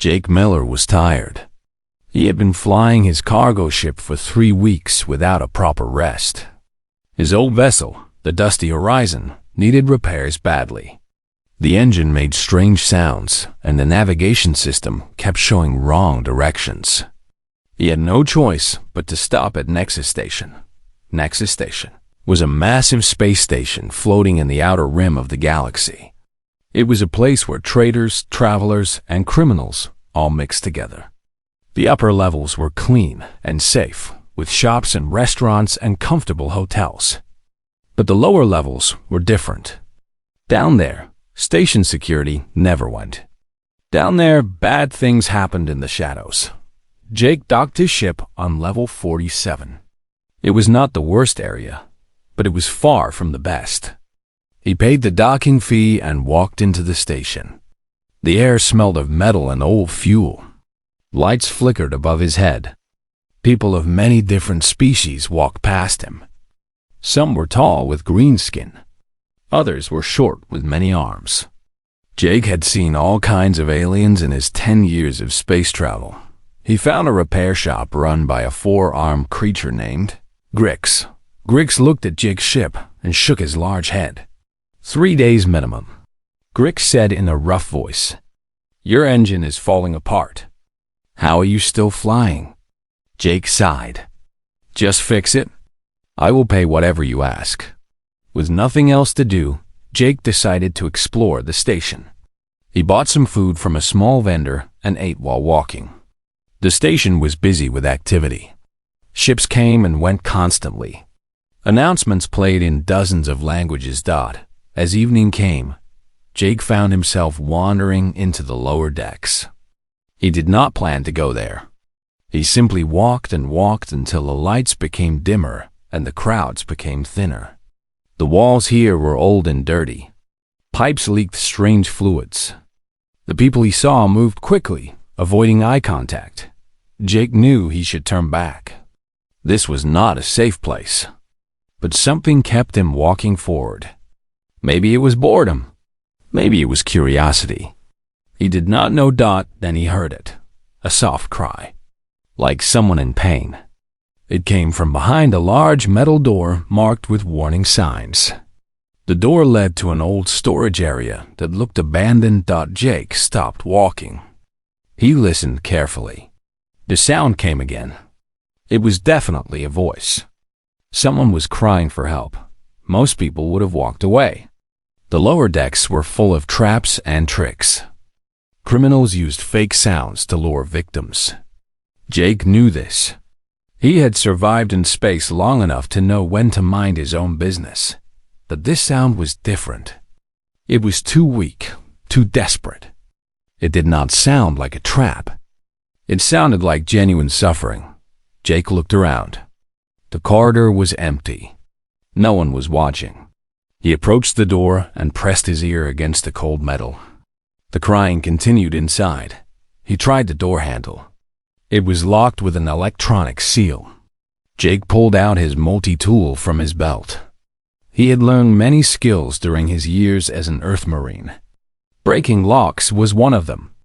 Jake Miller was tired. He had been flying his cargo ship for 3 weeks without a proper rest. His old vessel, the Dusty Horizon, needed repairs badly. The engine made strange sounds, and the navigation system kept showing wrong directions. He had no choice but to stop at Nexus Station. Nexus Station was a massive space station floating in the outer rim of the galaxy. It was a place where traders, travelers, and criminals all mixed together. The upper levels were clean and safe, with shops and restaurants and comfortable hotels. But the lower levels were different. Down there, station security never went. Down there, bad things happened in the shadows. Jake docked his ship on level 47. It was not the worst area, but it was far from the best. He paid the docking fee and walked into the station. The air smelled of metal and old fuel. Lights flickered above his head. People of many different species walked past him. Some were tall with green skin. Others were short with many arms. Jake had seen all kinds of aliens in his 10 years of space travel. He found a repair shop run by a 4-armed creature named Grix. Grix looked at Jake's ship and shook his large head. 3 days minimum. Grix said in a rough voice, "Your engine is falling apart. How are you still flying?" Jake sighed. "Just fix it. I will pay whatever you ask." With nothing else to do, Jake decided to explore the station. He bought some food from a small vendor and ate while walking. The station was busy with activity. Ships came and went constantly. Announcements played in dozens of languages. As evening came, Jake found himself wandering into the lower decks. He did not plan to go there. He simply walked and walked until the lights became dimmer and the crowds became thinner. The walls here were old and dirty. Pipes leaked strange fluids. The people he saw moved quickly, avoiding eye contact. Jake knew he should turn back. This was not a safe place. But something kept him walking forward. Maybe it was boredom. Maybe it was curiosity. He did not know. Then he heard it. A soft cry. Like someone in pain. It came from behind a large metal door marked with warning signs. The door led to an old storage area that looked abandoned. Jake stopped walking. He listened carefully. The sound came again. It was definitely a voice. Someone was crying for help. Most people would have walked away. The lower decks were full of traps and tricks. Criminals used fake sounds to lure victims. Jake knew this. He had survived in space long enough to know when to mind his own business. But this sound was different. It was too weak, too desperate. It did not sound like a trap. It sounded like genuine suffering. Jake looked around. The corridor was empty. No one was watching. He approached the door and pressed his ear against the cold metal. The crying continued inside. He tried the door handle. It was locked with an electronic seal. Jake pulled out his multi-tool from his belt. He had learned many skills during his years as an Earth Marine. Breaking locks was one of them.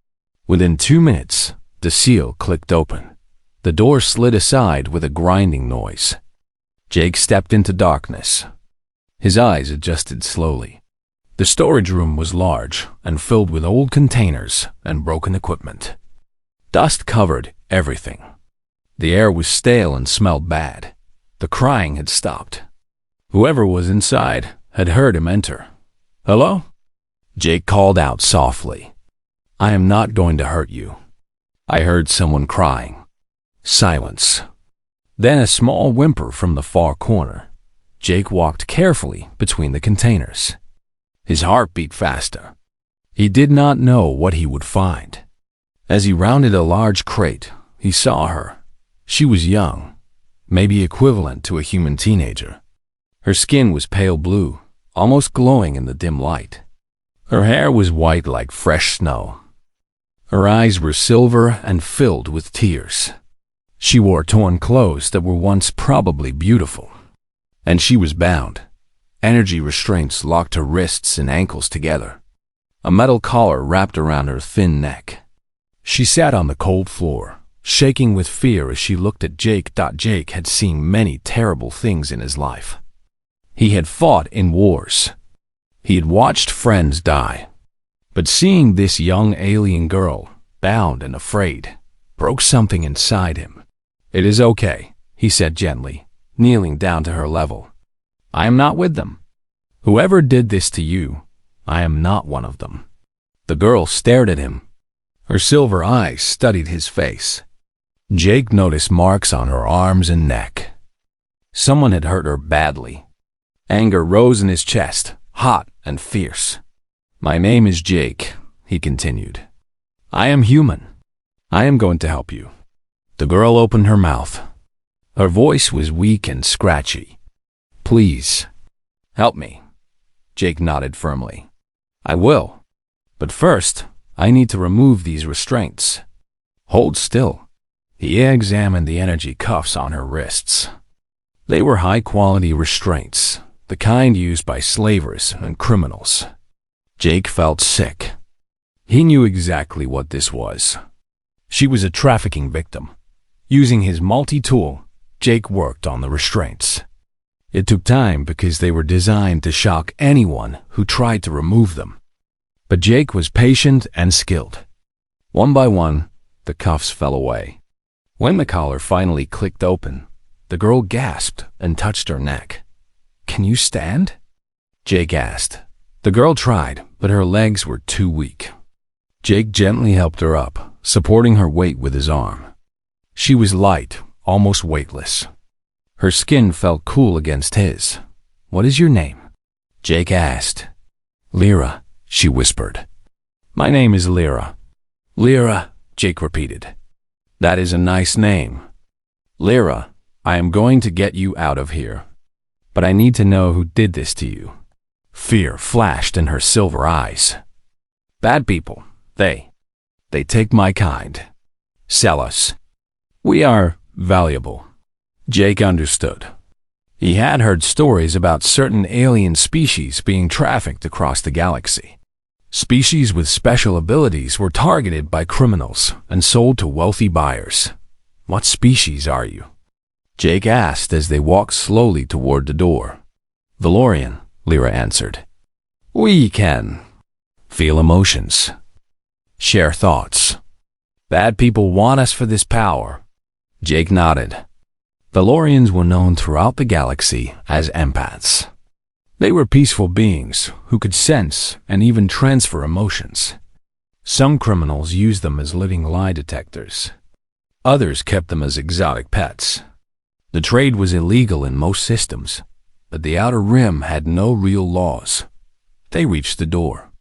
Within 2 minutes, the seal clicked open. The door slid aside with a grinding noise. Jake stepped into darkness. His eyes adjusted slowly. The storage room was large and filled with old containers and broken equipment. Dust covered everything. The air was stale and smelled bad. The crying had stopped. Whoever was inside had heard him enter. "Hello?" Jake called out softly. "I am not going to hurt you." I heard someone crying. Silence. Then a small whimper from the far corner. Jake walked carefully between the containers. His heart beat faster. He did not know what he would find. As he rounded a large crate, he saw her. She was young, maybe equivalent to a human teenager. Her skin was pale blue, almost glowing in the dim light. Her hair was white like fresh snow. Her eyes were silver and filled with tears. She wore torn clothes that were once probably beautiful. And she was bound. Energy restraints locked her wrists and ankles together. A metal collar wrapped around her thin neck. She sat on the cold floor, shaking with fear as she looked at Jake. Jake had seen many terrible things in his life. He had fought in wars. He had watched friends die. But seeing this young alien girl, bound and afraid, broke something inside him. "It is okay," he said gently, kneeling down to her level. "I am not with them. Whoever did this to you, I am not one of them." The girl stared at him. Her silver eyes studied his face. Jake noticed marks on her arms and neck. Someone had hurt her badly. Anger rose in his chest, hot and fierce. "My name is Jake," he continued. "I am human. I am going to help you." The girl opened her mouth. Her voice was weak and scratchy. "Please, help me." Jake nodded firmly. "I will. But first, I need to remove these restraints." "Hold still." He examined the energy cuffs on her wrists. They were high-quality restraints, the kind used by slavers and criminals. Jake felt sick. He knew exactly what this was. She was a trafficking victim. Using his multi-tool, Jake worked on the restraints. It took time because they were designed to shock anyone who tried to remove them. But Jake was patient and skilled. One by one, the cuffs fell away. When the collar finally clicked open, the girl gasped and touched her neck. "Can you stand?" Jake asked. The girl tried, but her legs were too weak. Jake gently helped her up, supporting her weight with his arm. She was light, almost weightless. Her skin felt cool against his. "What is your name?" Jake asked. "Lyra," she whispered. "My name is Lyra." "Lyra," Jake repeated. "That is a nice name. Lyra, I am going to get you out of here. But I need to know who did this to you." Fear flashed in her silver eyes. "Bad people. They take my kind. Sell us. We are valuable." Jake understood. He had heard stories about certain alien species being trafficked across the galaxy. Species with special abilities were targeted by criminals and sold to wealthy buyers. "What species are you?" Jake asked as they walked slowly toward the door. "Valorian," Lyra answered. "We can feel emotions, share thoughts. Bad people want us for this power." Jake nodded. Valorians were known throughout the galaxy as empaths. They were peaceful beings who could sense and even transfer emotions. Some criminals used them as living lie detectors. Others kept them as exotic pets. The trade was illegal in most systems, but the Outer Rim had no real laws. They reached the door.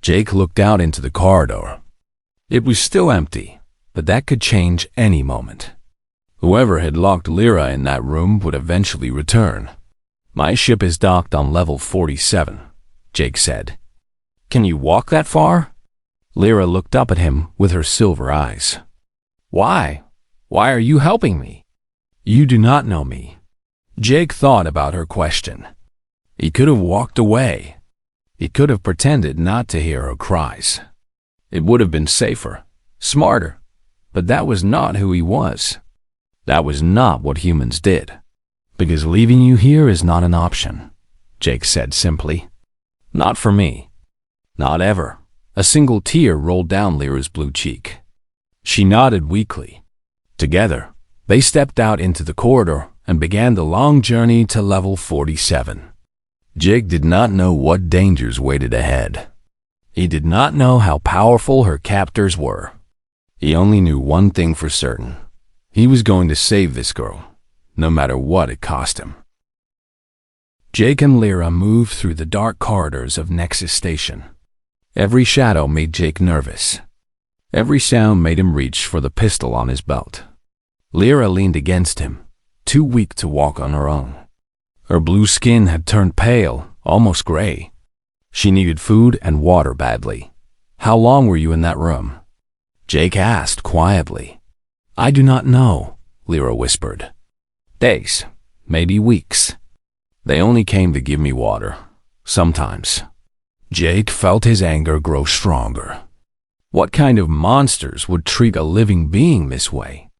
Jake looked out into the corridor. It was still empty, but that could change any moment. Whoever had locked Lyra in that room would eventually return. "My ship is docked on level 47, Jake said. "Can you walk that far?" Lyra looked up at him with her silver eyes. "Why? Why are you helping me?" "You do not know me." Jake thought about her question. He could have walked away. He could have pretended not to hear her cries. It would have been safer, smarter, but that was not who he was. That was not what humans did. "Because leaving you here is not an option," Jake said simply. "Not for me. Not ever." A single tear rolled down Lyra's blue cheek. She nodded weakly. Together, they stepped out into the corridor and began the long journey to level 47. Jake did not know what dangers waited ahead. He did not know how powerful her captors were. He only knew one thing for certain. He was going to save this girl, no matter what it cost him. Jake and Lyra moved through the dark corridors of Nexus Station. Every shadow made Jake nervous. Every sound made him reach for the pistol on his belt. Lyra leaned against him, too weak to walk on her own. Her blue skin had turned pale, almost gray. She needed food and water badly. "How long were you in that room?" Jake asked quietly. "I do not know," Lyra whispered. "Days, maybe weeks. They only came to give me water, sometimes." Jake felt his anger grow stronger. What kind of monsters would treat a living being this way?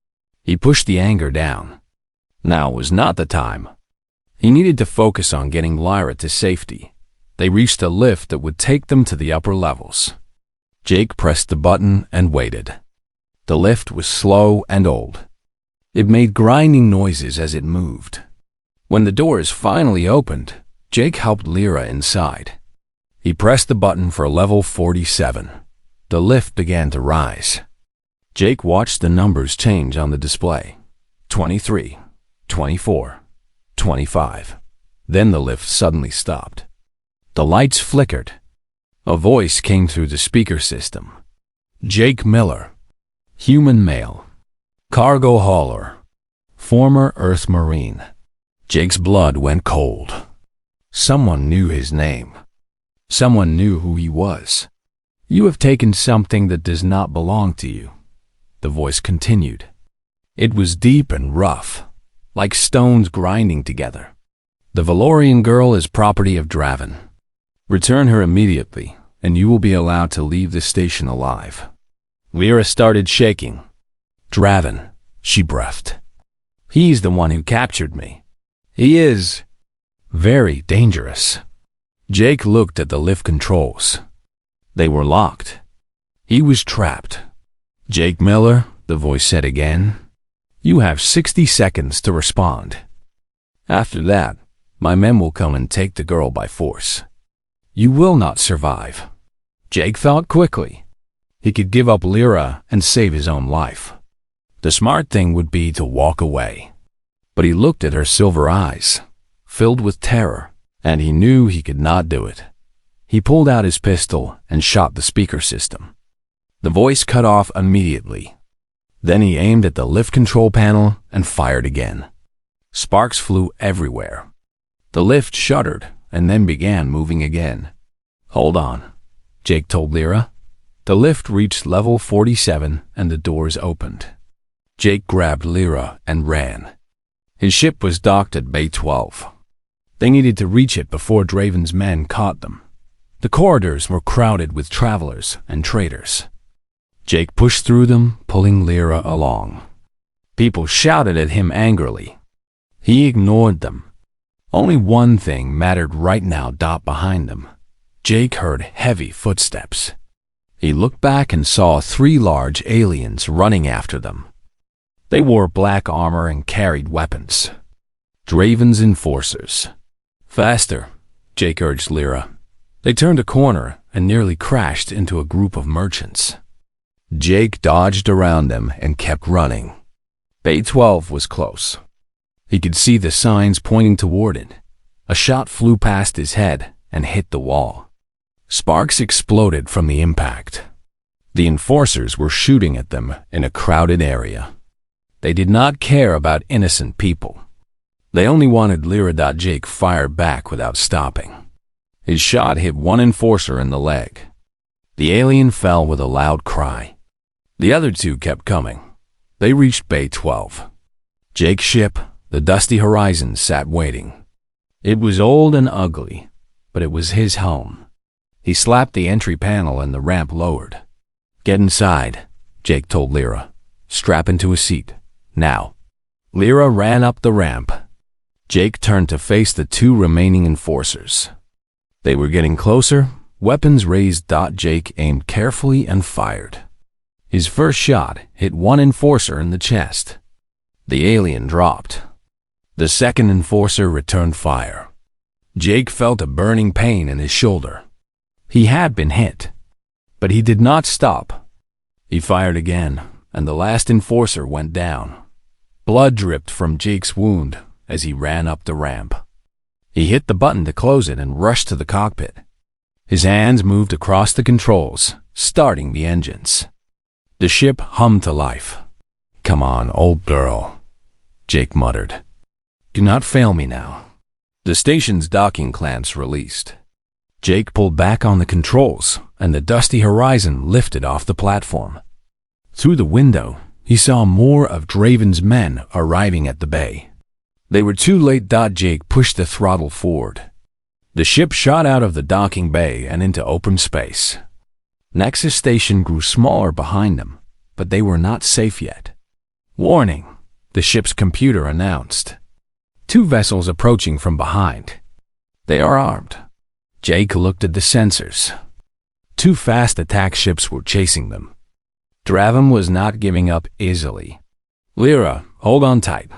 He pushed the anger down. Now was not the time. He needed to focus on getting Lyra to safety. They reached a lift that would take them to the upper levels. Jake pressed the button and waited. The lift was slow and old. It made grinding noises as it moved. When the doors finally opened, Jake helped Lyra inside. He pressed the button for level 47. The lift began to rise. Jake watched the numbers change on the display. 23, 24, 25. Then the lift suddenly stopped. The lights flickered. A voice came through the speaker system. Jake Miller, human male, cargo hauler, former Earth Marine. Jake's blood went cold. Someone knew his name. Someone knew who he was. You have taken something that does not belong to you, the voice continued. It was deep and rough, like stones grinding together. The Valorian girl is property of Draven. Return her immediately, and you will be allowed to leave the station alive. Lyra started shaking. Draven, she breathed. He's the one who captured me. He is very dangerous. Jake looked at the lift controls. They were locked. He was trapped. Jake Miller, the voice said again, you have 60 seconds to respond. After that, my men will come and take the girl by force. You will not survive. Jake thought quickly. He could give up Lyra and save his own life. The smart thing would be to walk away. But he looked at her silver eyes, filled with terror, and he knew he could not do it. He pulled out his pistol and shot the speaker system. The voice cut off immediately. Then he aimed at the lift control panel and fired again. Sparks flew everywhere. The lift shuddered and then began moving again. Hold on, Jake told Lyra. The lift reached level 47 and the doors opened. Jake grabbed Lyra and ran. His ship was docked at Bay 12. They needed to reach it before Draven's men caught them. The corridors were crowded with travelers and traders. Jake pushed through them, pulling Lyra along. People shouted at him angrily. He ignored them. Only one thing mattered right now. Behind them, Jake heard heavy footsteps. He looked back and saw 3 large aliens running after them. They wore black armor and carried weapons. Draven's enforcers. Faster, Jake urged Lyra. They turned a corner and nearly crashed into a group of merchants. Jake dodged around them and kept running. Bay 12 was close. He could see the signs pointing toward it. A shot flew past his head and hit the wall. Sparks exploded from the impact. The enforcers were shooting at them in a crowded area. They did not care about innocent people. They only wanted Lyra. Jake fired back without stopping. His shot hit one enforcer in the leg. The alien fell with a loud cry. The other 2 kept coming. They reached Bay 12. Jake's ship, the Dusty Horizon, sat waiting. It was old and ugly, but it was his home. He slapped the entry panel and the ramp lowered. Get inside, Jake told Lyra. Strap into a seat. Now. Lyra ran up the ramp. Jake turned to face the 2 remaining enforcers. They were getting closer, weapons raised. Jake aimed carefully and fired. His first shot hit one enforcer in the chest. The alien dropped. The second enforcer returned fire. Jake felt a burning pain in his shoulder. He had been hit, but he did not stop. He fired again, and the last enforcer went down. Blood dripped from Jake's wound as he ran up the ramp. He hit the button to close it and rushed to the cockpit. His hands moved across the controls, starting the engines. The ship hummed to life. Come on, old girl, Jake muttered. Do not fail me now. The station's docking clamps released. Jake pulled back on the controls, and the Dusty Horizon lifted off the platform. Through the window, he saw more of Draven's men arriving at the bay. They were too late. Jake pushed the throttle forward. The ship shot out of the docking bay and into open space. Nexus Station grew smaller behind them, but they were not safe yet. "Warning," the ship's computer announced. "Two vessels approaching from behind. They are armed." Jake looked at the sensors. Two fast attack ships were chasing them. Draven was not giving up easily. "Lyra, hold on tight,"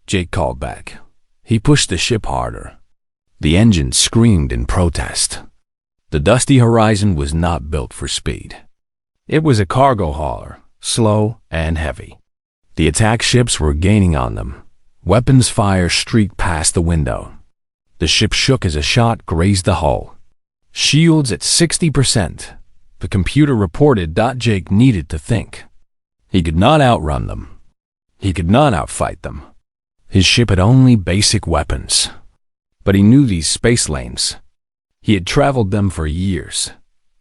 Jake called back. He pushed the ship harder. The engine screamed in protest. The dusty horizon was not built for speed. It was a cargo hauler, slow and heavy. The attack ships were gaining on them. Weapons fire streaked past the window. The ship shook as a shot grazed the hull. Shields at 60%. The computer reported. Jake needed to think. He could not outrun them. He could not outfight them. His ship had only basic weapons. But he knew these space lanes. He had traveled them for years.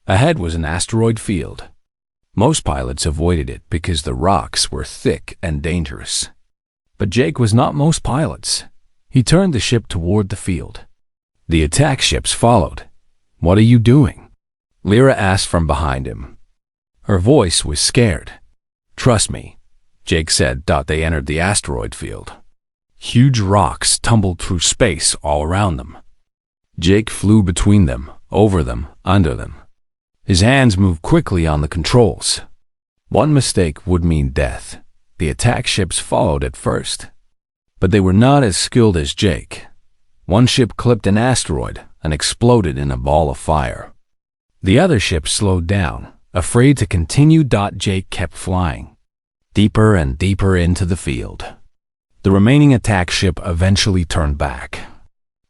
Ahead was an asteroid field. Most pilots avoided it because the rocks were thick and dangerous. But Jake was not most pilots. He turned the ship toward the field. The attack ships followed. "What are you doing?" Lyra asked from behind him. Her voice was scared. "Trust me," Jake said. They entered the asteroid field. Huge rocks tumbled through space all around them. Jake flew between them, over them, under them. His hands moved quickly on the controls. One mistake would mean death. The attack ships followed at first. But they were not as skilled as Jake. One ship clipped an asteroid and exploded in a ball of fire. The other ship slowed down, afraid to continue. Jake kept flying, deeper and deeper into the field. The remaining attack ship eventually turned back.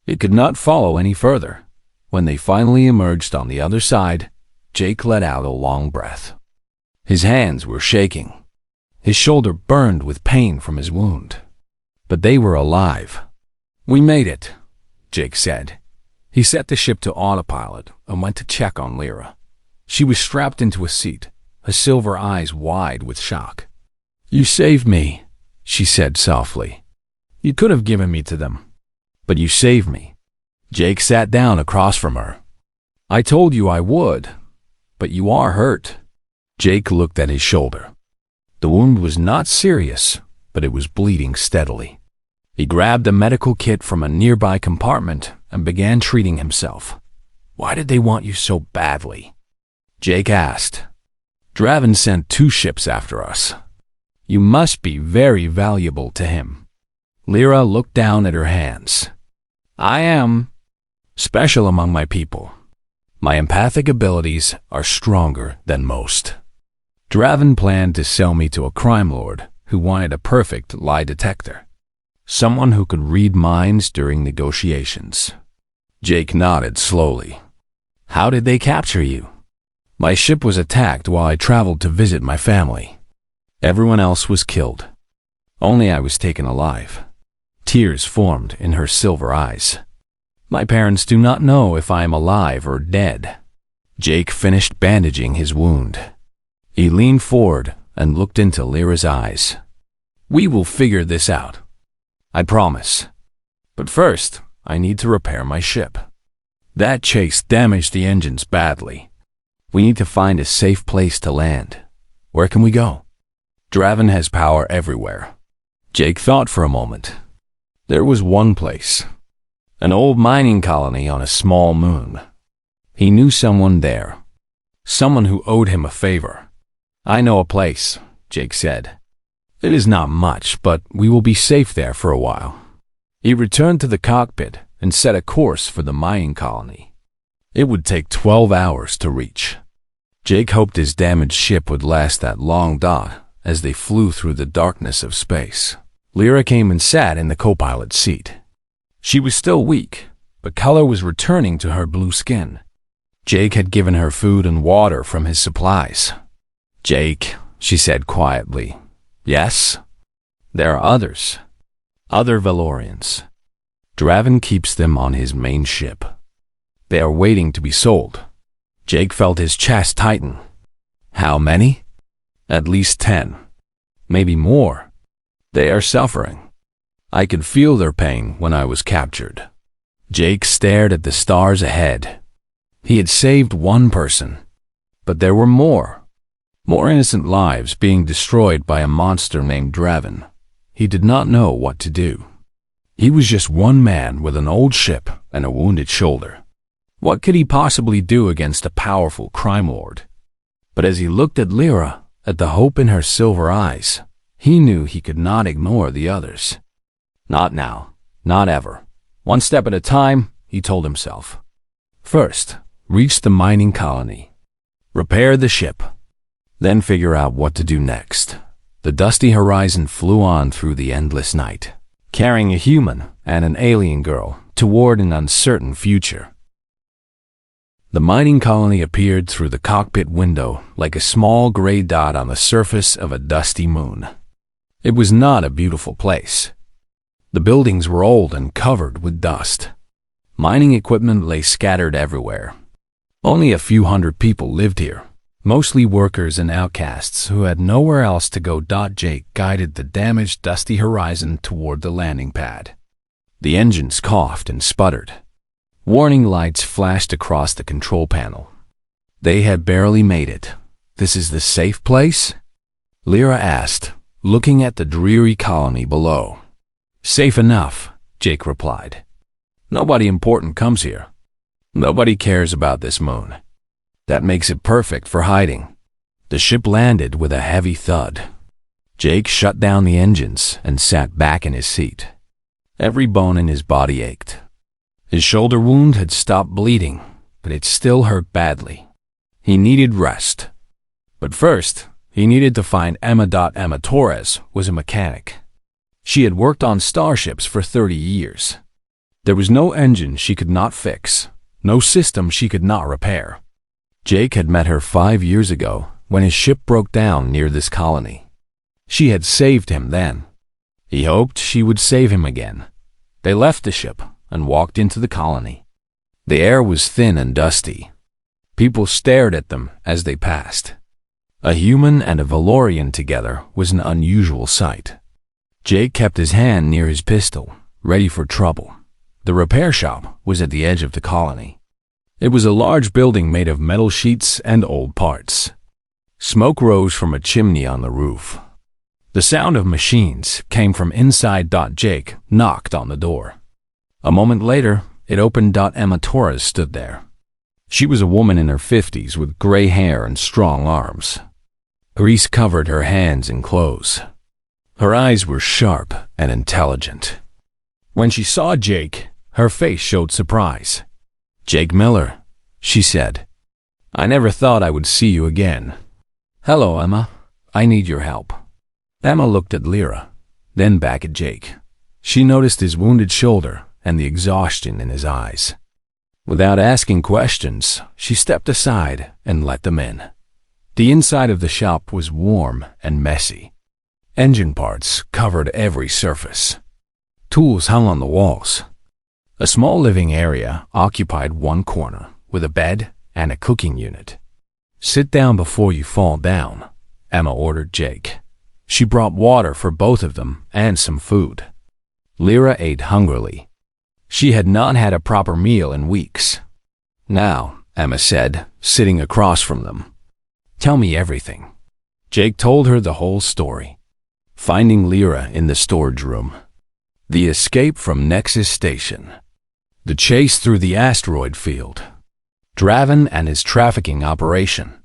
It could not follow any further. When they finally emerged on the other side, Jake let out a long breath. His hands were shaking. His shoulder burned with pain from his wound. But they were alive. "We made it," Jake said. He set the ship to autopilot and went to check on Lyra. She was strapped into a seat, her silver eyes wide with shock. "You saved me," she said softly. "You could have given me to them, but you saved me." Jake sat down across from her. "I told you I would, but you are hurt." Jake looked at his shoulder. The wound was not serious, but it was bleeding steadily. He grabbed a medical kit from a nearby compartment and began treating himself. "Why did they want you so badly?" Jake asked. "Draven sent 2 ships after us. You must be very valuable to him." Lyra looked down at her hands. "I am special among my people. My empathic abilities are stronger than most." Draven planned to sell me to a crime lord who wanted a perfect lie detector. Someone who could read minds during negotiations. Jake nodded slowly. "How did they capture you?" "My ship was attacked while I traveled to visit my family. Everyone else was killed. Only I was taken alive." Tears formed in her silver eyes. "My parents do not know if I am alive or dead." Jake finished bandaging his wound. He leaned forward and looked into Lyra's eyes. "We will figure this out. I promise. But first, I need to repair my ship. That chase damaged the engines badly. We need to find a safe place to land. Where can we go?" "Draven has power everywhere." Jake thought for a moment. There was one place. An old mining colony on a small moon. He knew someone there. Someone who owed him a favor. "I know a place," Jake said. "It is not much, but we will be safe there for a while." He returned to the cockpit and set a course for the mining colony. It would take 12 hours to reach. Jake hoped his damaged ship would last that long. As they flew through the darkness of space, Lyra came and sat in the co-pilot seat. She was still weak, but color was returning to her blue skin. Jake had given her food and water from his supplies. "Jake," she said quietly. "Yes? There are others. Other Valorians. Draven keeps them on his main ship. They are waiting to be sold." Jake felt his chest tighten. "How many?" "At least 10. Maybe more. They are suffering. I could feel their pain when I was captured." Jake stared at the stars ahead. He had saved one person. But there were more. More innocent lives being destroyed by a monster named Draven. He did not know what to do. He was just one man with an old ship and a wounded shoulder. What could he possibly do against a powerful crime lord? But as he looked at Lyra, at the hope in her silver eyes, he knew he could not ignore the others. Not now, not ever. One step at a time, he told himself. First, reach the mining colony. Repair the ship. Then figure out what to do next. The dusty horizon flew on through the endless night, carrying a human and an alien girl toward an uncertain future. The mining colony appeared through the cockpit window like a small gray dot on the surface of a dusty moon. It was not a beautiful place. The buildings were old and covered with dust. Mining equipment lay scattered everywhere. Only a few hundred people lived here, mostly workers and outcasts who had nowhere else to go. Jake guided the damaged, dusty horizon toward the landing pad. The engines coughed and sputtered. Warning lights flashed across the control panel. They had barely made it. "This is the safe place?" Lyra asked, looking at the dreary colony below. "Safe enough," Jake replied. "Nobody important comes here. Nobody cares about this moon. That makes it perfect for hiding." The ship landed with a heavy thud. Jake shut down the engines and sat back in his seat. Every bone in his body ached. His shoulder wound had stopped bleeding, but it still hurt badly. He needed rest. But first, he needed to find Emma. Emma Torres was a mechanic. She had worked on starships for 30 years. There was no engine she could not fix, no system she could not repair. Jake had met her 5 years ago when his ship broke down near this colony. She had saved him then. He hoped she would save him again. They left the ship and walked into the colony. The air was thin and dusty. People stared at them as they passed. A human and a Valorian together was an unusual sight. Jake kept his hand near his pistol, ready for trouble. The repair shop was at the edge of the colony. It was a large building made of metal sheets and old parts. Smoke rose from a chimney on the roof. The sound of machines came from inside. Jake knocked on the door. A moment later, it opened. Emma Torres stood there. She was a woman in her 50s with gray hair and strong arms. Grease covered her hands and clothes. Her eyes were sharp and intelligent. When she saw Jake, her face showed surprise. "Jake Miller," she said. "I never thought I would see you again." "Hello, Emma. I need your help." Emma looked at Lyra, then back at Jake. She noticed his wounded shoulder and the exhaustion in his eyes. Without asking questions, she stepped aside and let them in. The inside of the shop was warm and messy. Engine parts covered every surface. Tools hung on the walls. A small living area occupied one corner with a bed and a cooking unit. "Sit down before you fall down," Emma ordered Jake. She brought water for both of them and some food. Lyra ate hungrily. She had not had a proper meal in weeks. "Now," Emma said, sitting across from them, "tell me everything." Jake told her the whole story. Finding Lyra in the storage room. The escape from Nexus Station. The chase through the asteroid field. Draven and his trafficking operation.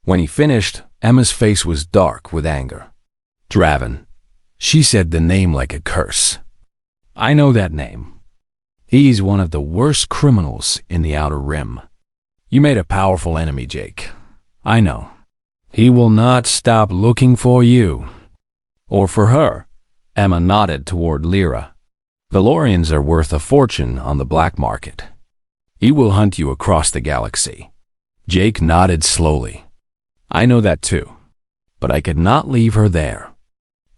When he finished, Emma's face was dark with anger. "Draven." She said the name like a curse. "I know that name. He's one of the worst criminals in the Outer Rim. You made a powerful enemy, Jake. I know. He will not stop looking for you." "Or for her." Emma nodded toward Lyra. "Valorians are worth a fortune on the black market. He will hunt you across the galaxy." Jake nodded slowly. "I know that too. But I could not leave her there.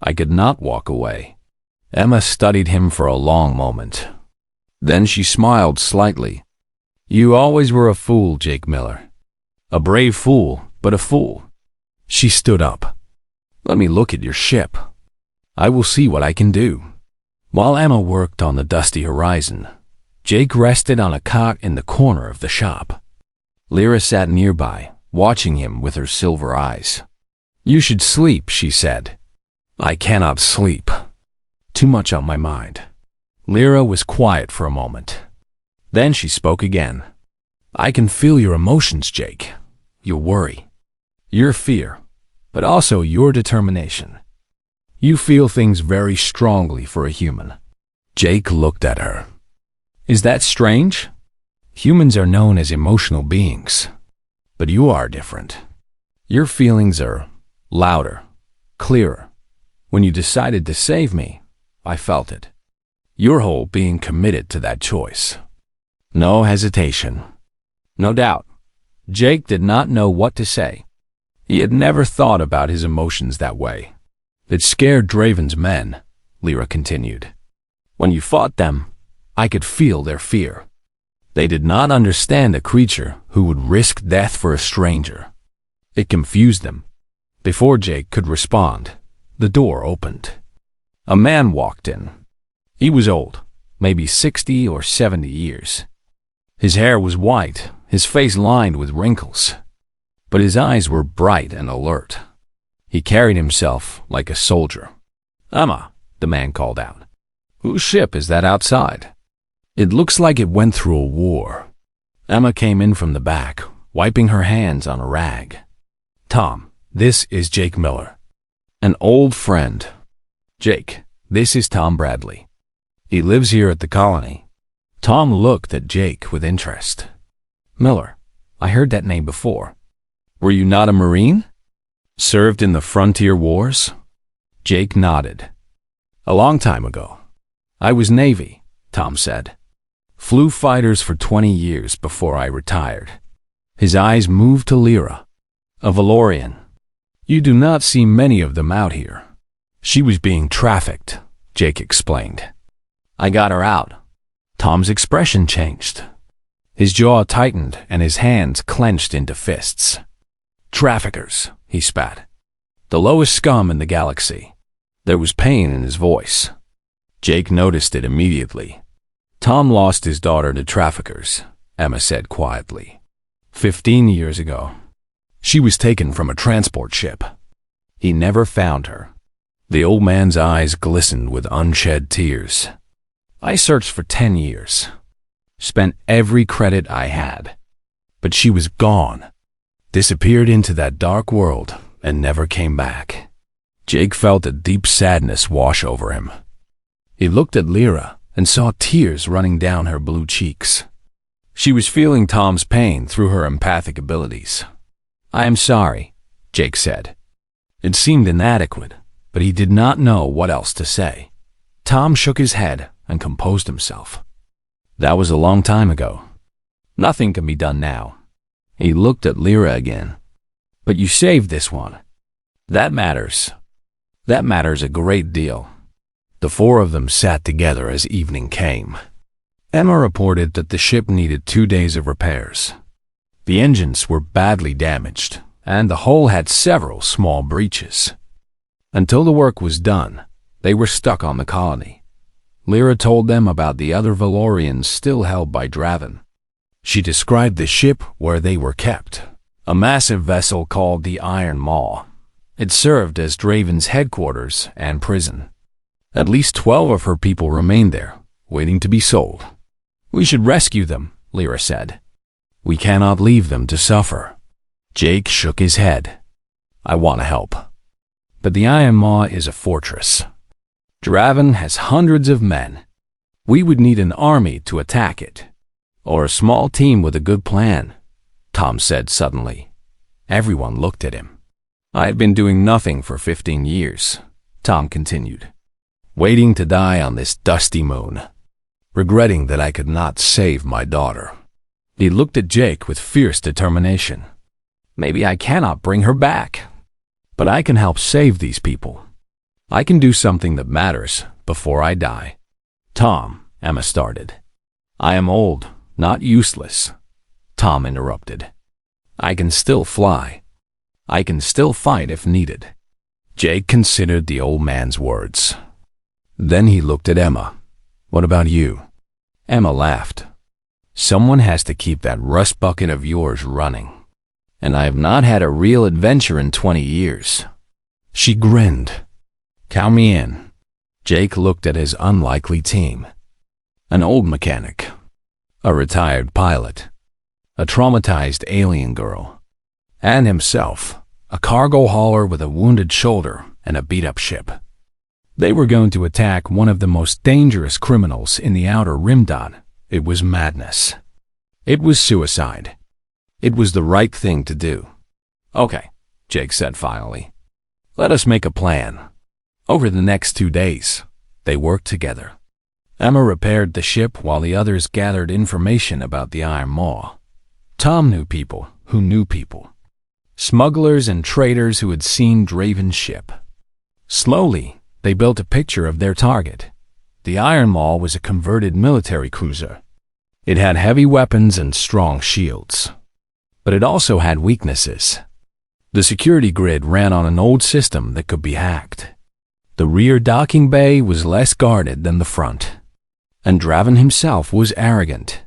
I could not walk away." Emma studied him for a long moment. Then she smiled slightly. "You always were a fool, Jake Miller. A brave fool, but a fool." She stood up. "Let me look at your ship. I will see what I can do." While Emma worked on the dusty horizon, Jake rested on a cot in the corner of the shop. Lyra sat nearby, watching him with her silver eyes. "You should sleep," she said. "I cannot sleep. Too much on my mind." Lyra was quiet for a moment. Then she spoke again. "I can feel your emotions, Jake. Your worry, your fear, but also your determination. You feel things very strongly for a human." Jake looked at her. "Is that strange? Humans are known as emotional beings, but you are different. Your feelings are louder, clearer. When you decided to save me, I felt it. Your whole being committed to that choice. No hesitation. No doubt." Jake did not know what to say. He had never thought about his emotions that way. "It scared Draven's men," Lyra continued. "When you fought them, I could feel their fear. They did not understand a creature who would risk death for a stranger. It confused them." Before Jake could respond, the door opened. A man walked in. He was old, maybe 60 or 70 years. His hair was white, his face lined with wrinkles, but his eyes were bright and alert. He carried himself like a soldier. "Emma," the man called out. "Whose ship is that outside? It looks like it went through a war." Emma came in from the back, wiping her hands on a rag. "Tom, this is Jake Miller, an old friend. Jake, this is Tom Bradley. He lives here at the colony." Tom looked at Jake with interest. "Miller, I heard that name before. Were you not a Marine? Served in the frontier wars?" Jake nodded. "A long time ago. I was Navy," Tom said. "Flew fighters for 20 years before I retired." His eyes moved to Lyra. "A Valorian. You do not see many of them out here." "She was being trafficked," Jake explained. "I got her out." Tom's expression changed. His jaw tightened and his hands clenched into fists. "Traffickers," he spat. "The lowest scum in the galaxy." There was pain in his voice. Jake noticed it immediately. "Tom lost his daughter to traffickers," Emma said quietly. 15 years ago. She was taken from a transport ship. He never found her." The old man's eyes glistened with unshed tears. "I searched for 10 years. Spent every credit I had. But she was gone. Disappeared into that dark world and never came back." Jake felt a deep sadness wash over him. He looked at Lyra and saw tears running down her blue cheeks. She was feeling Tom's pain through her empathic abilities. "I am sorry," Jake said. It seemed inadequate, but he did not know what else to say. Tom shook his head and composed himself. "That was a long time ago. Nothing can be done now." He looked at Lyra again. "But you saved this one. That matters. That matters a great deal." The four of them sat together as evening came. Emma reported that the ship needed 2 days of repairs. The engines were badly damaged, and the hull had several small breaches. Until the work was done, they were stuck on the colony. Lyra told them about the other Valorians still held by Draven. She described the ship where they were kept, a massive vessel called the Iron Maw. It served as Draven's headquarters and prison. At least 12 of her people remained there, waiting to be sold. "We should rescue them," Lyra said. "We cannot leave them to suffer." Jake shook his head. "I want to help. But the Iron Maw is a fortress. Draven has hundreds of men. We would need an army to attack it. Or a small team with a good plan," Tom said suddenly. Everyone looked at him. "I have been doing nothing for 15 years, Tom continued. Waiting to die on this dusty moon. Regretting that I could not save my daughter." He looked at Jake with fierce determination. "Maybe I cannot bring her back, but I can help save these people. I can do something that matters before I die." "Tom," Emma started. "I am old, not useless," Tom interrupted. "I can still fly. I can still fight if needed." Jake considered the old man's words. Then he looked at Emma. "What about you?" Emma laughed. "Someone has to keep that rust bucket of yours running." and I have not had a real adventure in 20 years. She grinned. Count me in. Jake looked at his unlikely team. An old mechanic, a retired pilot, a traumatized alien girl, and himself, a cargo hauler with a wounded shoulder and a beat-up ship. They were going to attack one of the most dangerous criminals in the Outer Rim. It was madness. It was suicide. It was the right thing to do. Okay, Jake said finally. Let us make a plan. Over the next 2 days, they worked together. Emma repaired the ship while the others gathered information about the Iron Maw. Tom knew people who knew people. Smugglers and traders who had seen Draven's ship. Slowly, they built a picture of their target. The Iron Maw was a converted military cruiser. It had heavy weapons and strong shields. But it also had weaknesses. The security grid ran on an old system that could be hacked. The rear docking bay was less guarded than the front. And Draven himself was arrogant.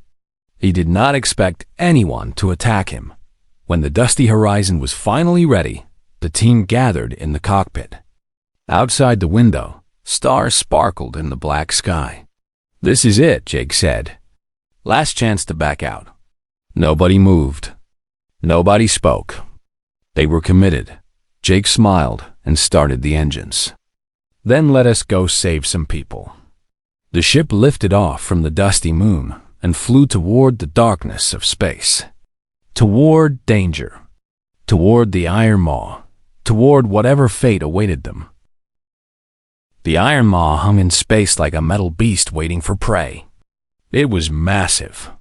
He did not expect anyone to attack him. When the dusty horizon was finally ready, the team gathered in the cockpit. Outside the window, stars sparkled in the black sky. This is it, Jake said. Last chance to back out. Nobody moved. Nobody spoke. They were committed. Jake smiled and started the engines. Then let us go save some people. The ship lifted off from the dusty moon and flew toward the darkness of space. Toward danger. Toward the Iron Maw. Toward whatever fate awaited them. The Iron Maw hung in space like a metal beast waiting for prey. It was massive.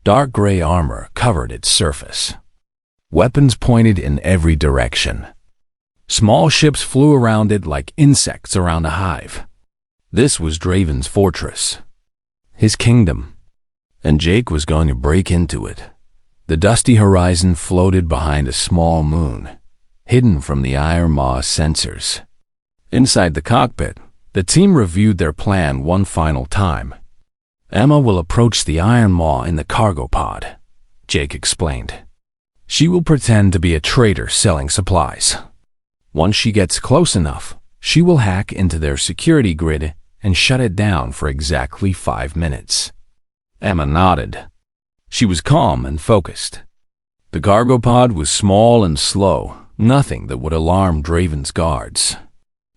Dark gray armor covered its surface. Weapons pointed in every direction. Small ships flew around it like insects around a hive. This was Draven's fortress, his kingdom, and Jake was going to break into it. The dusty horizon floated behind a small moon, hidden from the Iron Maw's sensors. Inside the cockpit, the team reviewed their plan one final time. Emma will approach the Iron Maw in the cargo pod, Jake explained. She will pretend to be a trader selling supplies. Once she gets close enough, she will hack into their security grid and shut it down for exactly 5 minutes. Emma nodded. She was calm and focused. The cargo pod was small and slow, nothing that would alarm Draven's guards.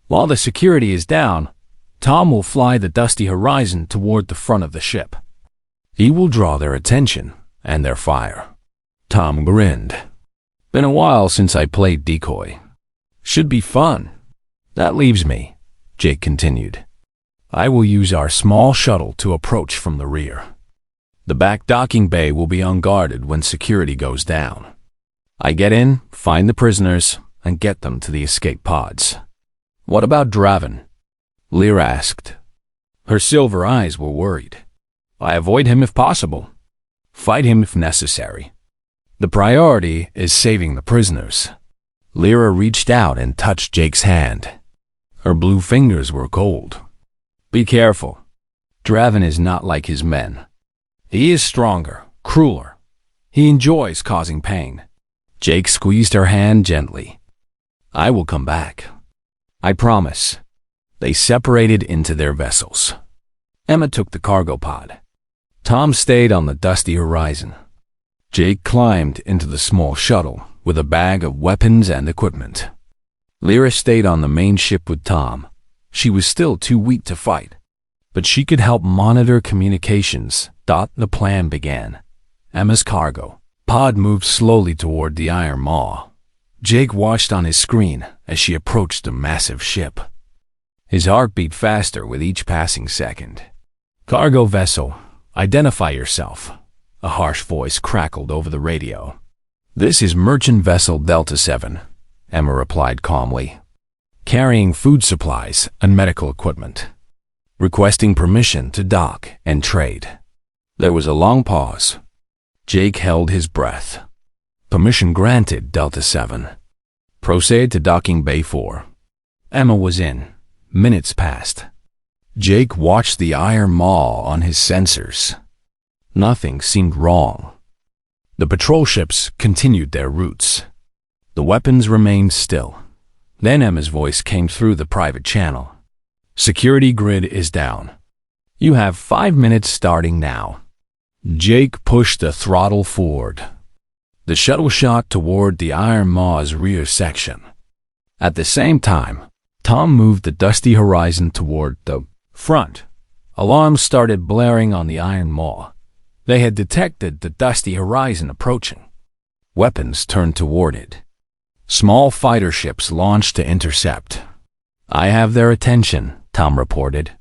While the security is down, Tom will fly the dusty horizon toward the front of the ship. He will draw their attention and their fire. Tom grinned. Been a while since I played decoy. Should be fun. That leaves me, Jake continued. I will use our small shuttle to approach from the rear. The back docking bay will be unguarded when security goes down. I get in, find the prisoners, and get them to the escape pods. What about Draven? Lyra asked. Her silver eyes were worried. I avoid him if possible. Fight him if necessary. The priority is saving the prisoners. Lyra reached out and touched Jake's hand. Her blue fingers were cold. Be careful. Draven is not like his men. He is stronger, crueler. He enjoys causing pain. Jake squeezed her hand gently. I will come back. I promise. They separated into their vessels. Emma took the cargo pod. Tom stayed on the dusty horizon. Jake climbed into the small shuttle with a bag of weapons and equipment. Lyra stayed on the main ship with Tom. She was still too weak to fight, but she could help monitor communications. The plan began. Emma's cargo pod moved slowly toward the Iron Maw. Jake watched on his screen as she approached the massive ship. His heart beat faster with each passing second. Cargo vessel, identify yourself. A harsh voice crackled over the radio. This is Merchant Vessel Delta 7, Emma replied calmly. Carrying food supplies and medical equipment. Requesting permission to dock and trade. There was a long pause. Jake held his breath. Permission granted, Delta 7. Proceed to docking bay 4. Emma was in. Minutes passed. Jake watched the Iron Maw on his sensors. Nothing seemed wrong. The patrol ships continued their routes. The weapons remained still. Then Emma's voice came through the private channel. Security grid is down. You have 5 minutes starting now. Jake pushed the throttle forward. The shuttle shot toward the Iron Maw's rear section. At the same time, Tom moved the dusty horizon toward the front. Alarms started blaring on the Iron Maw. They had detected the dusty horizon approaching. Weapons turned toward it. Small fighter ships launched to intercept. I have their attention, Tom reported.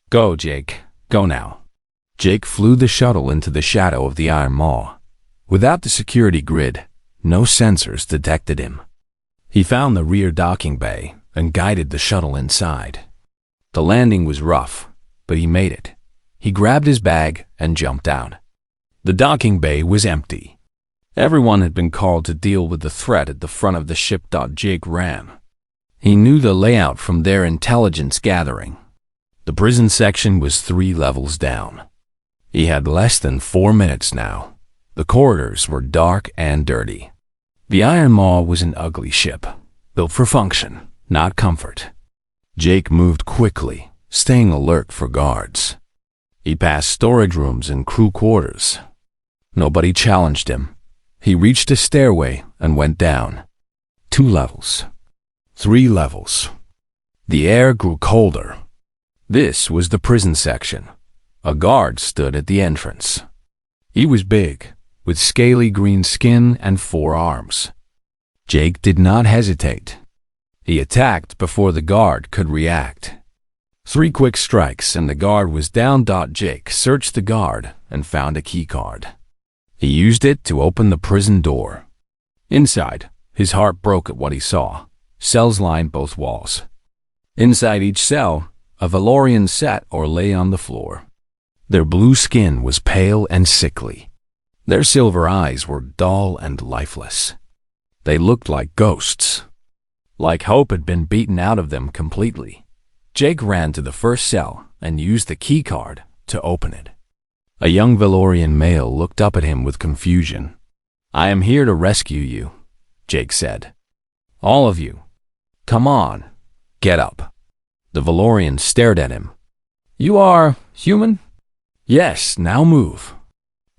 Go, Jake. Go now. Jake flew the shuttle into the shadow of the Iron Maw. Without the security grid, no sensors detected him. He found the rear docking bay and guided the shuttle inside. The landing was rough, but he made it. He grabbed his bag and jumped out. The docking bay was empty. Everyone had been called to deal with the threat at the front of the ship. Jake ran. He knew the layout from their intelligence gathering. The prison section was 3 levels down. He had less than 4 minutes now. The corridors were dark and dirty. The Iron Maw was an ugly ship, built for function, not comfort. Jake moved quickly, staying alert for guards. He passed storage rooms and crew quarters. Nobody challenged him. He reached a stairway and went down. 2 levels. 3 levels. The air grew colder. This was the prison section. A guard stood at the entrance. He was big, with scaly green skin and 4 arms. Jake did not hesitate. He attacked before the guard could react. 3 quick strikes and the guard was down. Jake searched the guard and found a key card. He used it to open the prison door. Inside, his heart broke at what he saw. Cells lined both walls. Inside each cell, a Valorian sat or lay on the floor. Their blue skin was pale and sickly. Their silver eyes were dull and lifeless. They looked like ghosts. Like hope had been beaten out of them completely. Jake ran to the first cell and used the key card to open it. A young Valorian male looked up at him with confusion. I am here to rescue you, Jake said. All of you. Come on, get up. The Valorian stared at him. You are human? Yes, now move.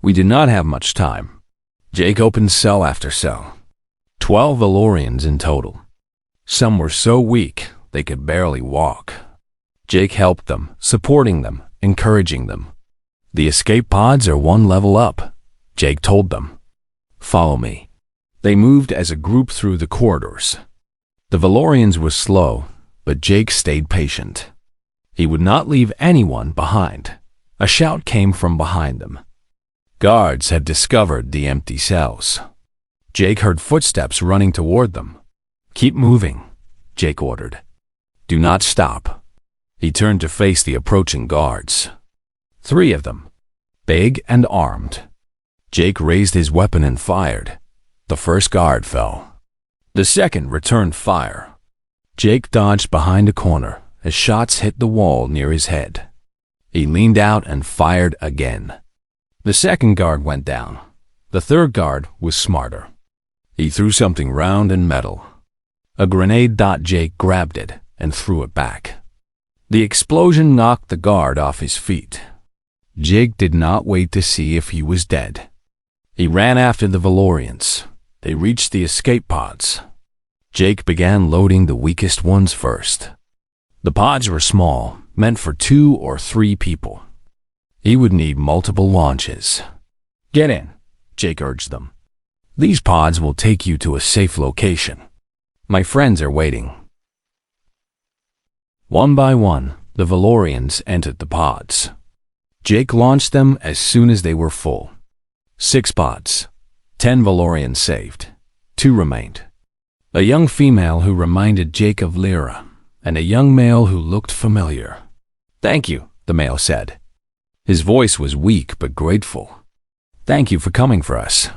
We did not have much time. Jake opened cell after cell. 12 Valorians in total. Some were so weak they could barely walk. Jake helped them, supporting them, encouraging them. The escape pods are 1 level up, Jake told them. Follow me. They moved as a group through the corridors. The Valorians were slow, but Jake stayed patient. He would not leave anyone behind. A shout came from behind them. Guards had discovered the empty cells. Jake heard footsteps running toward them. Keep moving, Jake ordered. Do not stop. He turned to face the approaching guards. 3 of them, big and armed. Jake raised his weapon and fired. The first guard fell. The second returned fire. Jake dodged behind a corner as shots hit the wall near his head. He leaned out and fired again. The second guard went down. The third guard was smarter. He threw something round and metal. A grenade. Jake grabbed it and threw it back. The explosion knocked the guard off his feet. Jake did not wait to see if he was dead. He ran after the Valorians. They reached the escape pods. Jake began loading the weakest ones first. The pods were small, meant for 2 or 3 people. He would need multiple launches. Get in, Jake urged them. These pods will take you to a safe location. My friends are waiting. One by one, the Valorians entered the pods. Jake launched them as soon as they were full. 6 pods. 10 Valorians saved. 2 remained. A young female who reminded Jake of Lyra, and a young male who looked familiar. Thank you, the male said. His voice was weak but grateful. Thank you for coming for us.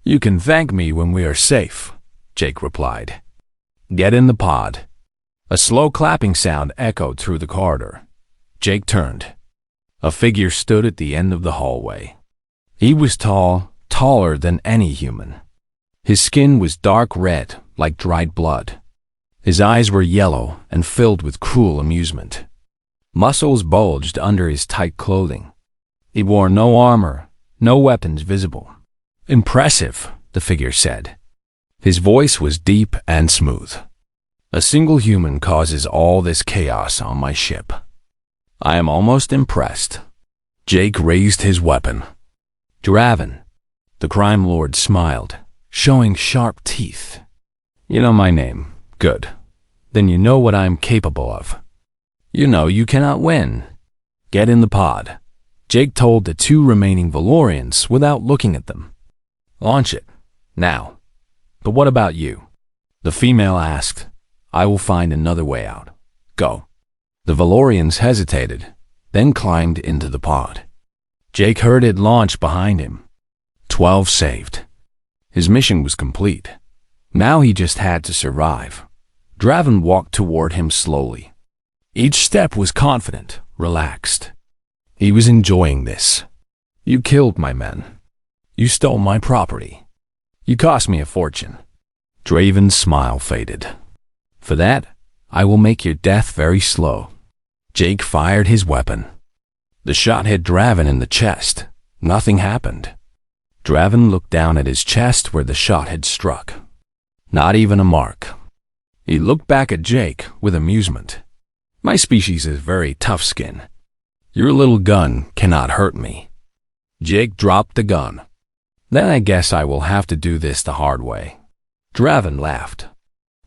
You can thank me when we are safe, Jake replied. Get in the pod. A slow clapping sound echoed through the corridor. Jake turned. A figure stood at the end of the hallway. He was tall, taller than any human. His skin was dark red, like dried blood. His eyes were yellow and filled with cruel amusement. Muscles bulged under his tight clothing. He wore no armor, no weapons visible. "Impressive," the figure said. His voice was deep and smooth. "A single human causes all this chaos on my ship. I am almost impressed." Jake raised his weapon. "Draven," the crime lord smiled, showing sharp teeth. "You know my name. Good. Then you know what I am capable of. You know you cannot win. Get in the pod," Jake told the two remaining Valorians without looking at them. "Launch it. Now." "But what about you?" the female asked. "I will find another way out. Go." The Valorians hesitated, then climbed into the pod. Jake heard it launch behind him. 12 saved. His mission was complete. Now he just had to survive. Draven walked toward him slowly. Each step was confident, relaxed. He was enjoying this. "You killed my men. You stole my property. You cost me a fortune." Draven's smile faded. "For that, I will make your death very slow." Jake fired his weapon. The shot hit Draven in the chest. Nothing happened. Draven looked down at his chest where the shot had struck. Not even a mark. He looked back at Jake with amusement. "My species is very tough skin. Your little gun cannot hurt me." Jake dropped the gun. "Then I guess I will have to do this the hard way." Draven laughed.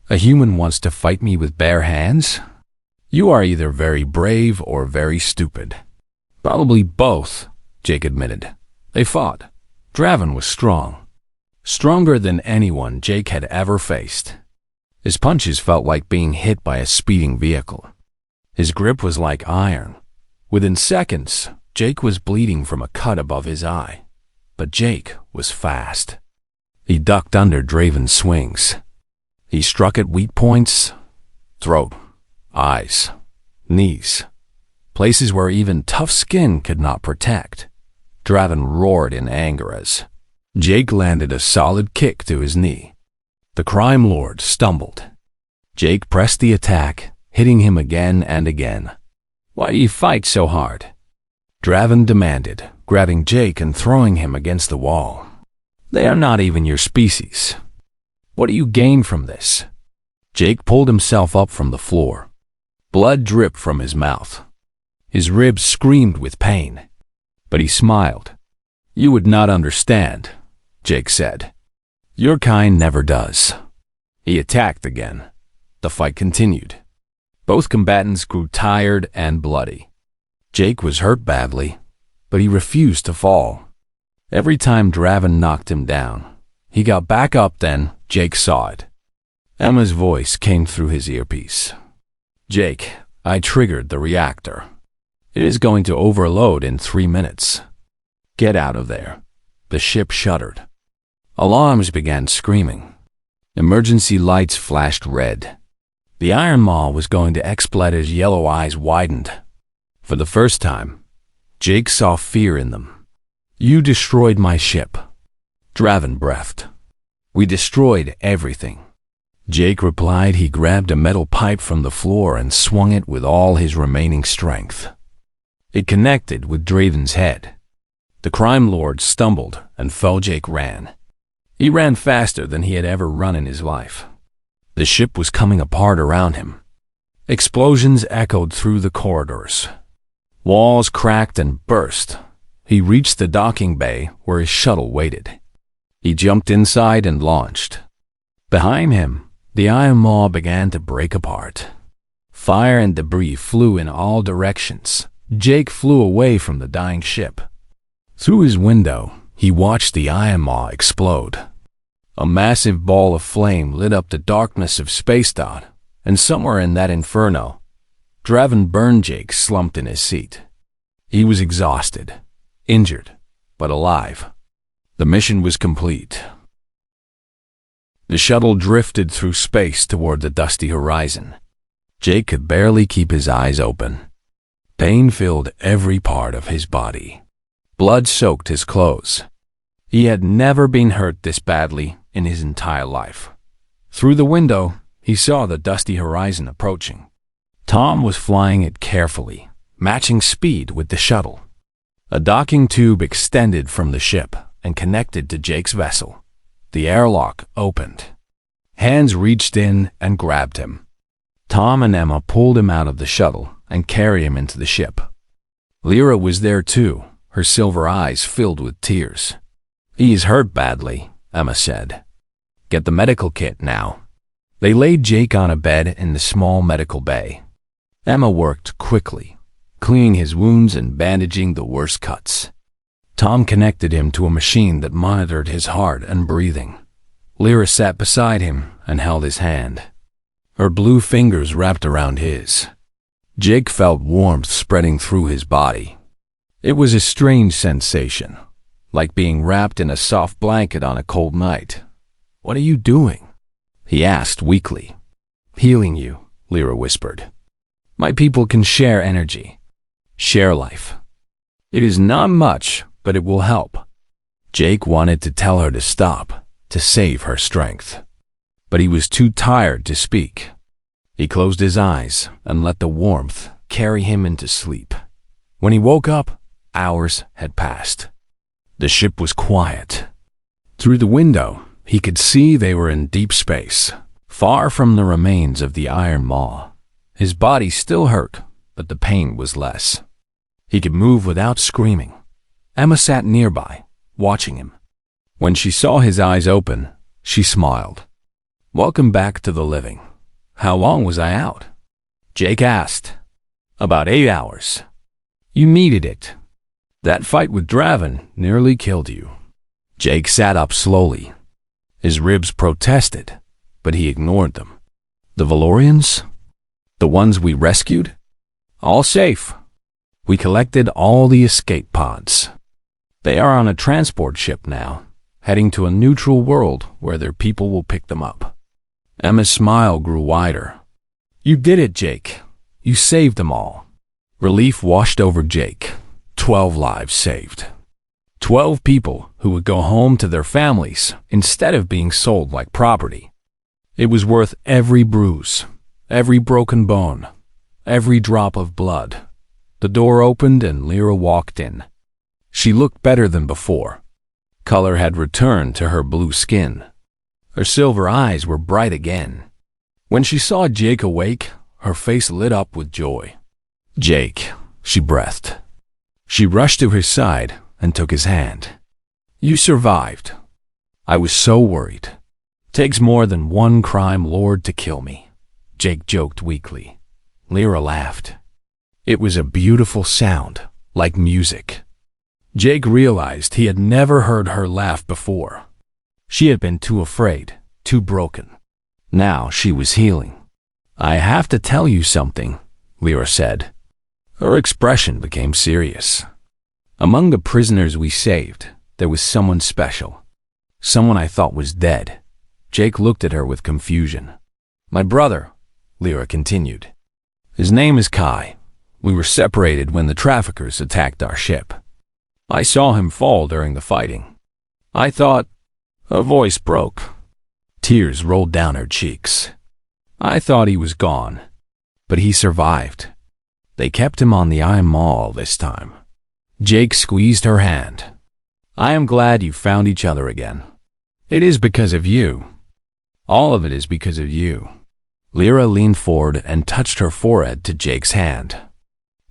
"A human wants to fight me with bare hands? You are either very brave or very stupid." "Probably both," Jake admitted. They fought. Draven was strong. Stronger than anyone Jake had ever faced. His punches felt like being hit by a speeding vehicle. His grip was like iron. Within seconds, Jake was bleeding from a cut above his eye. But Jake was fast. He ducked under Draven's swings. He struck at weak points, throat, eyes, knees, places where even tough skin could not protect. Draven roared in anger as Jake landed a solid kick to his knee. The crime lord stumbled. Jake pressed the attack, hitting him again and again. "Why do you fight so hard?" Draven demanded, grabbing Jake and throwing him against the wall. "They are not even your species. What do you gain from this?" Jake pulled himself up from the floor. Blood dripped from his mouth. His ribs screamed with pain. But he smiled. "You would not understand," Jake said. "Your kind never does." He attacked again. The fight continued. Both combatants grew tired and bloody. Jake was hurt badly, but he refused to fall. Every time Draven knocked him down, he got back up. Then Jake saw it. Emma's voice came through his earpiece. "Jake, I triggered the reactor. It is going to overload in 3 minutes. Get out of there." The ship shuddered. Alarms began screaming. Emergency lights flashed red. The Iron Maw was going to explode. His yellow eyes widened. For the first time, Jake saw fear in them. "You destroyed my ship." Draven breathed. "We destroyed everything." Jake replied. He grabbed a metal pipe from the floor and swung it with all his remaining strength. It connected with Draven's head. The crime lord stumbled and fell. Jake ran. He ran faster than he had ever run in his life. The ship was coming apart around him. Explosions echoed through the corridors. Walls cracked and burst. He reached the docking bay where his shuttle waited. He jumped inside and launched. Behind him, the Iron Maw began to break apart. Fire and debris flew in all directions. Jake flew away from the dying ship. Through his window, he watched the Iron Maw explode. A massive ball of flame lit up the darkness of Space Dot, and somewhere in that inferno, Draven burned. Jake slumped in his seat. He was exhausted, injured, but alive. The mission was complete. The shuttle drifted through space toward the dusty horizon. Jake could barely keep his eyes open. Pain filled every part of his body. Blood soaked his clothes. He had never been hurt this badly in his entire life. Through the window, he saw the dusty horizon approaching. Tom was flying it carefully, matching speed with the shuttle. A docking tube extended from the ship and connected to Jake's vessel. The airlock opened. Hands reached in and grabbed him. Tom and Emma pulled him out of the shuttle and carried him into the ship. Lyra was there too, her silver eyes filled with tears. "He's hurt badly," Emma said. "Get the medical kit now." They laid Jake on a bed in the small medical bay. Emma worked quickly, cleaning his wounds and bandaging the worst cuts. Tom connected him to a machine that monitored his heart and breathing. Lyra sat beside him and held his hand. Her blue fingers wrapped around his. Jake felt warmth spreading through his body. It was a strange sensation, like being wrapped in a soft blanket on a cold night. "What are you doing?" he asked weakly. "Healing you," Lyra whispered. "My people can share energy, share life. It is not much, but it will help." Jake wanted to tell her to stop, to save her strength. But he was too tired to speak. He closed his eyes and let the warmth carry him into sleep. When he woke up, hours had passed. The ship was quiet. Through the window, he could see they were in deep space, far from the remains of the Iron Maw. His body still hurt, but the pain was less. He could move without screaming. Emma sat nearby, watching him. When she saw his eyes open, she smiled. "Welcome back to the living. How long was I out?" Jake asked. "About 8 hours. You needed it. That fight with Draven nearly killed you." Jake sat up slowly. His ribs protested, but he ignored them. "The Valorians? The ones we rescued? All safe. We collected all the escape pods. They are on a transport ship now, heading to a neutral world where their people will pick them up." Emma's smile grew wider. "You did it, Jake. You saved them all." Relief washed over Jake. 12 lives saved. 12 people who would go home to their families instead of being sold like property. It was worth every bruise, every broken bone, every drop of blood. The door opened and Lyra walked in. She looked better than before. Color had returned to her blue skin. Her silver eyes were bright again. When she saw Jake awake, her face lit up with joy. "Jake," she breathed. She rushed to his side and took his hand. "You survived. I was so worried. Takes more than one crime lord to kill me," Jake joked weakly. Lyra laughed. It was a beautiful sound, like music. Jake realized he had never heard her laugh before. She had been too afraid, too broken. Now she was healing. "I have to tell you something," Lyra said. Her expression became serious. "Among the prisoners we saved, there was someone special. Someone I thought was dead." Jake looked at her with confusion. "My brother," Lyra continued. "His name is Kai. We were separated when the traffickers attacked our ship. I saw him fall during the fighting. I thought..." Her voice broke. Tears rolled down her cheeks. "I thought he was gone, but he survived. They kept him on the Iron Maw this time." Jake squeezed her hand. "I am glad you found each other again. It is because of you. All of it is because of you." Lyra leaned forward and touched her forehead to Jake's hand.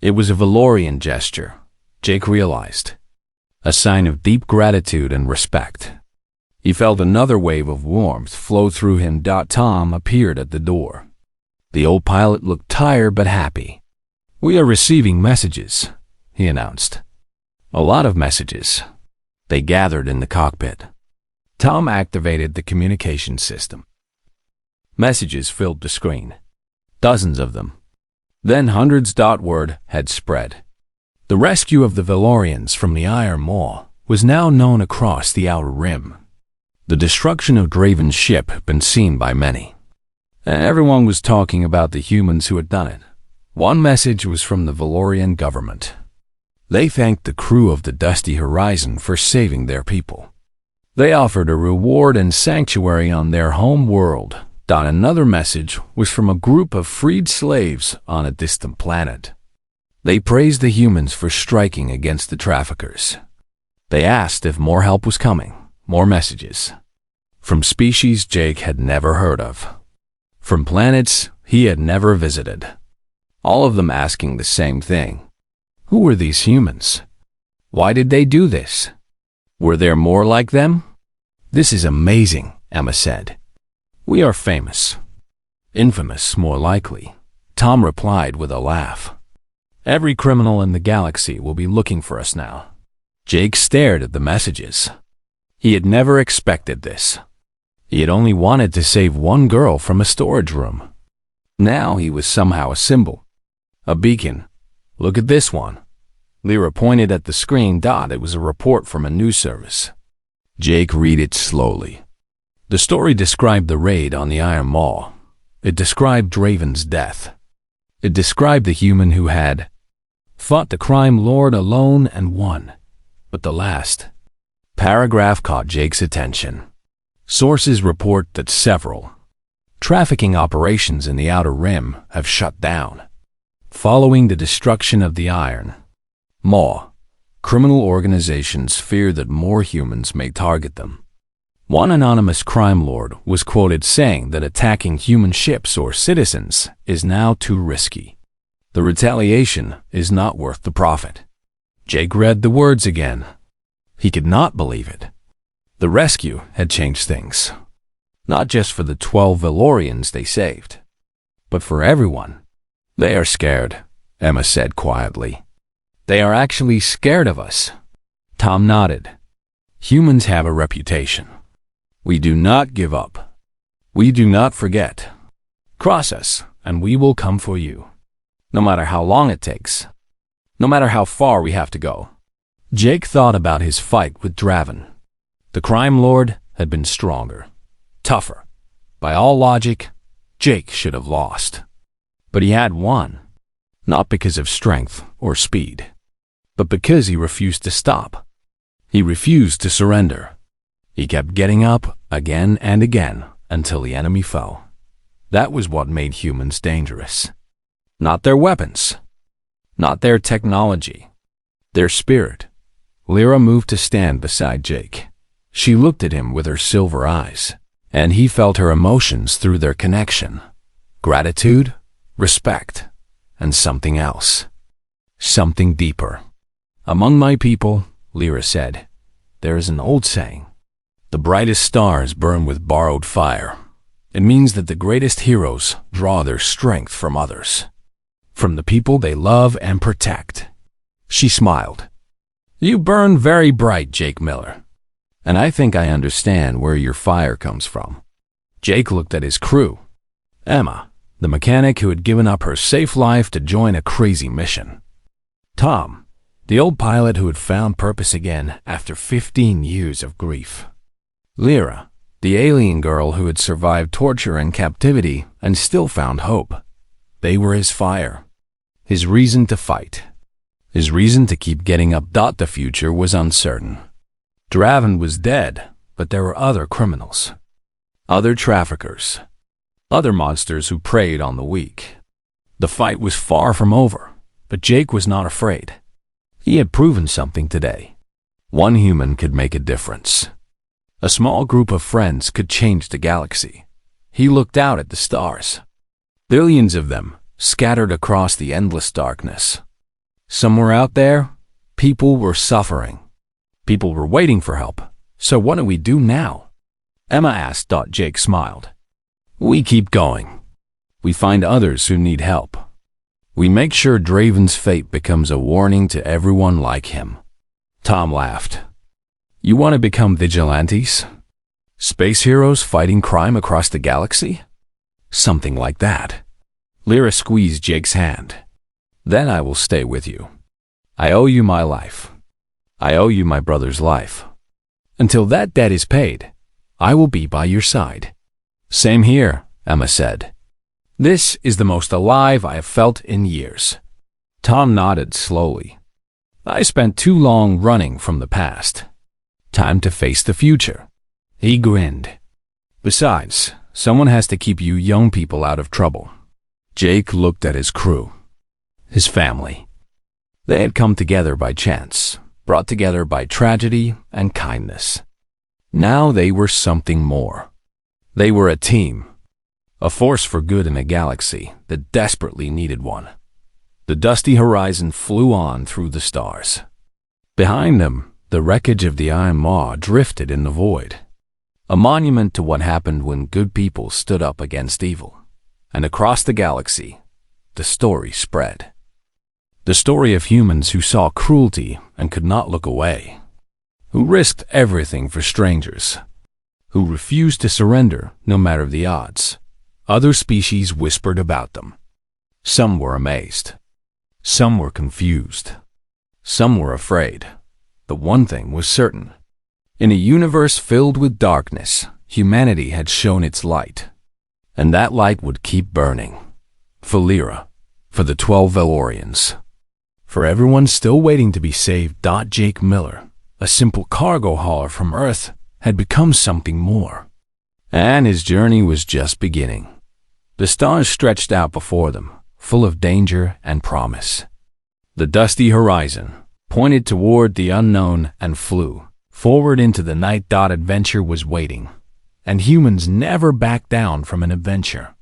It was a Valorian gesture, Jake realized. A sign of deep gratitude and respect. He felt another wave of warmth flow through him. Tom appeared at the door. The old pilot looked tired but happy. "We are receiving messages," he announced. "A lot of messages." They gathered in the cockpit. Tom activated the communication system. Messages filled the screen. Dozens of them. Then hundreds. Word had spread. The rescue of the Valorians from the Iron Maw was now known across the Outer Rim. The destruction of Draven's ship had been seen by many. Everyone was talking about the humans who had done it. One message was from the Valorian government. They thanked the crew of the Dusty Horizon for saving their people. They offered a reward and sanctuary on their home world. Another message was from a group of freed slaves on a distant planet. They praised the humans for striking against the traffickers. They asked if more help was coming, more messages. From species Jake had never heard of. From planets he had never visited. All of them asking the same thing. Who were these humans? Why did they do this? Were there more like them? This is amazing, Emma said. We are famous. Infamous, more likely, Tom replied with a laugh. Every criminal in the galaxy will be looking for us now. Jake stared at the messages. He had never expected this. He had only wanted to save one girl from a storage room. Now he was somehow a symbol. A beacon. Look at this one. Lyra pointed at the screen. It was a report from a news service. Jake read it slowly. The story described the raid on the Iron Maw. It described Draven's death. It described the human who had fought the crime lord alone and won. But the last paragraph caught Jake's attention. Sources report that several trafficking operations in the Outer Rim have shut down. Following the destruction of the Iron Maw, criminal organizations fear that more humans may target them. One anonymous crime lord was quoted saying that attacking human ships or citizens is now too risky. The retaliation is not worth the profit. Jake read the words again. He could not believe it. The rescue had changed things. Not just for the 12 Valorians they saved, but for everyone. They are scared, Emma said quietly. They are actually scared of us. Tom nodded. Humans have a reputation. We do not give up. We do not forget. Cross us, and we will come for you. No matter how long it takes. No matter how far we have to go. Jake thought about his fight with Draven. The crime lord had been stronger, tougher. By all logic, Jake should have lost. But he had won. Not because of strength or speed, but because he refused to stop. He refused to surrender. He kept getting up again and again until the enemy fell. That was what made humans dangerous. Not their weapons. Not their technology. Their spirit. Lyra moved to stand beside Jake. She looked at him with her silver eyes, and he felt her emotions through their connection. Gratitude, respect, and something else. Something deeper. Among my people, Lyra said, there is an old saying. The brightest stars burn with borrowed fire. It means that the greatest heroes draw their strength from others. From the people they love and protect. She smiled. You burn very bright, Jake Miller. And I think I understand where your fire comes from. Jake looked at his crew. Emma, the mechanic who had given up her safe life to join a crazy mission. Tom, the old pilot who had found purpose again after 15 years of grief. Lyra, the alien girl who had survived torture and captivity and still found hope. They were his fire, his reason to fight, his reason to keep getting up. The future was uncertain. Draven was dead, but there were other criminals, other traffickers, other monsters who preyed on the weak. The fight was far from over, but Jake was not afraid. He had proven something today. One human could make a difference. A small group of friends could change the galaxy. He looked out at the stars. Billions of them, scattered across the endless darkness. Somewhere out there, people were suffering. People were waiting for help. So what do we do now? Emma asked. Jake smiled. We keep going. We find others who need help. We make sure Draven's fate becomes a warning to everyone like him. Tom laughed. You want to become vigilantes? Space heroes fighting crime across the galaxy? Something like that. Lyra squeezed Jake's hand. Then I will stay with you. I owe you my life. I owe you my brother's life. Until that debt is paid, I will be by your side. Same here, Emma said. This is the most alive I have felt in years. Tom nodded slowly. I spent too long running from the past. Time to face the future. He grinned. Besides, someone has to keep you young people out of trouble. Jake looked at his crew. His family. They had come together by chance, brought together by tragedy and kindness. Now they were something more. They were a team. A force for good in a galaxy that desperately needed one. The dusty horizon flew on through the stars. Behind them, the wreckage of the Iron Maw drifted in the void. A monument to what happened when good people stood up against evil. And across the galaxy, the story spread. The story of humans who saw cruelty and could not look away. Who risked everything for strangers. Who refused to surrender no matter the odds. Other species whispered about them. Some were amazed. Some were confused. Some were afraid. The one thing was certain. In a universe filled with darkness, humanity had shown its light. And that light would keep burning. For Lyra. For the 12 Valorians. For everyone still waiting to be saved. Jake Miller, a simple cargo hauler from Earth, had become something more. And his journey was just beginning. The stars stretched out before them, full of danger and promise. The dusty horizon pointed toward the unknown and flew forward into the night. Adventure was waiting, and humans never backed down from an adventure.